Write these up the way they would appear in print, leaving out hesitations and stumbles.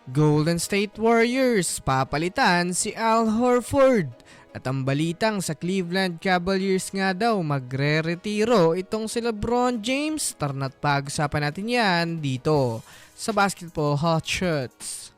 Golden State Warriors papalitan si Al Horford. At ang balitang sa Cleveland Cavaliers nga daw magre-retiro itong si LeBron James. Tarna't pag-usapan natin yan dito sa Basketball Hot Shots.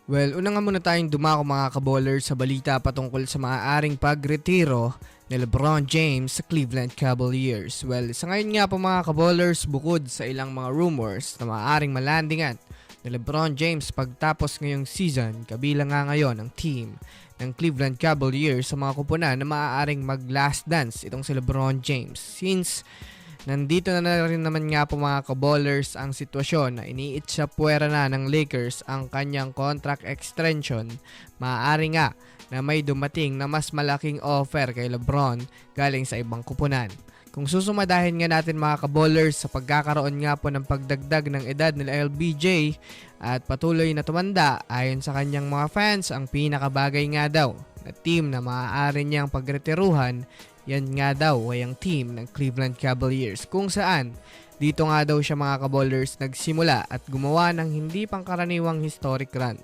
Well, una nga muna tayong dumako mga kaballers sa balita patungkol sa maaaring pagretiro ni LeBron James sa Cleveland Cavaliers. Well, sa ngayon nga po mga kaballers, bukod sa ilang mga rumors na maaaring malandingan ni LeBron James pagtapos ngayong season, kabilang nga ngayon ang team ng Cleveland Cavaliers sa mga kupunan na maaaring mag-last dance itong si LeBron James. Since nandito na rin naman nga po mga kaballers ang sitwasyon na iniitsapwera na ng Lakers ang kanyang contract extension, maaari nga na may dumating na mas malaking offer kay LeBron galing sa ibang kupunan. Kung susumadahin nga natin mga kaballers sa pagkakaroon nga po ng pagdagdag ng edad nila LBJ at patuloy na tumanda, ayon sa kanyang mga fans, ang pinakabagay nga daw na team na maaari niyang pagretiruhan, yan nga daw ay ang team ng Cleveland Cavaliers, kung saan dito nga daw siya mga kaballers nagsimula at gumawa ng hindi pangkaraniwang historic run.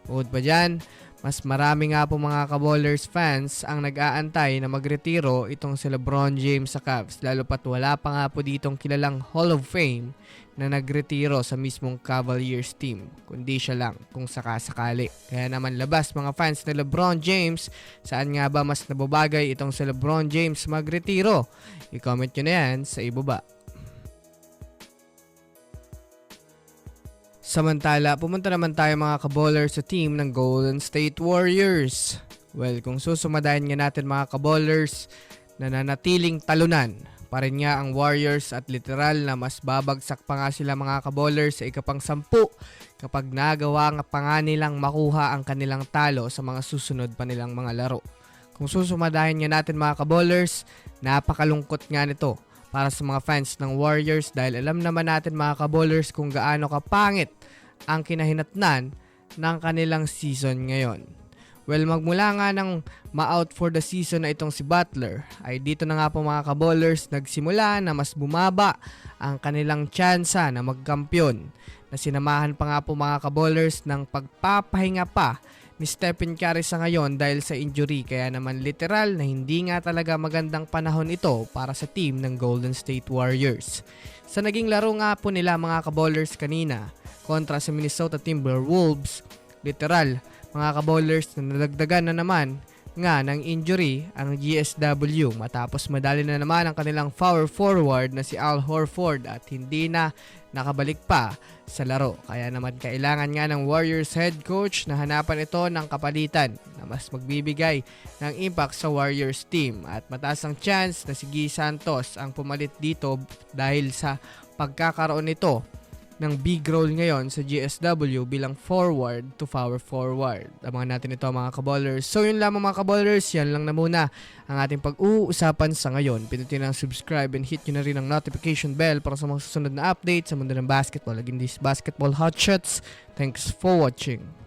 Bukod pa dyan, mas marami nga po mga kaballers fans ang nag-aantay na magretiro itong si LeBron James sa Cavs, lalo pat wala pa nga po ditong kilalang Hall of Fame na nagretiro sa mismong Cavaliers team, kundi siya lang kung sakasakali. Kaya naman labas mga fans ni LeBron James, saan nga ba mas nababagay itong si LeBron James magretiro? I-comment nyo na yan sa ibaba. Samantala, pumunta naman tayo mga kaballers sa team ng Golden State Warriors. Well, kung susumadahin nga natin mga kaballers, nananatiling talunan pa rin nga ang Warriors at literal na mas babagsak pa nga sila mga kaballers sa ikapang 10 kapag nagawa nga pa nga nilang makuha ang kanilang talo sa mga susunod pa nilang mga laro. Kung susumadahin nga natin mga kaballers, napakalungkot nga nito para sa mga fans ng Warriors dahil alam naman natin mga kaballers kung gaano kapangit ang kinahinatnan ng kanilang season ngayon. Well, magmula nga ng ma-out for the season na itong si Butler, ay dito na nga po mga kaballers nagsimula na mas bumaba ang kanilang tsansa na magkampiyon, na sinamahan pa nga po mga kaballers ng pagpapahinga pa ni Stephen Curry sa ngayon dahil sa injury, kaya naman literal na hindi nga talaga magandang panahon ito para sa team ng Golden State Warriors. Sa naging laro nga po nila mga kaballers kanina kontra sa Minnesota Timberwolves, literal mga kaballers na nadagdagan na naman nga ng injury ang GSW matapos madali na naman ang kanilang power forward na si Al Horford at hindi na nakabalik pa sa laro. Kaya naman kailangan nga ng Warriors head coach na hanapan ito ng kapalitan na mas magbibigay ng impact sa Warriors team, at mataas ang chance na si Guy Santos ang pumalit dito dahil sa pagkakaroon nito ng big role ngayon sa GSW bilang forward to power forward. Abangan natin ito mga kaballers. So yun lamang mga kaballers, yan lang na muna ang ating pag-uusapan sa ngayon. Pindutin ang subscribe and hit nyo na rin ang notification bell para sa mga susunod na update sa mundo ng basketball. Again, this Basketball Hot Shots. Thanks for watching.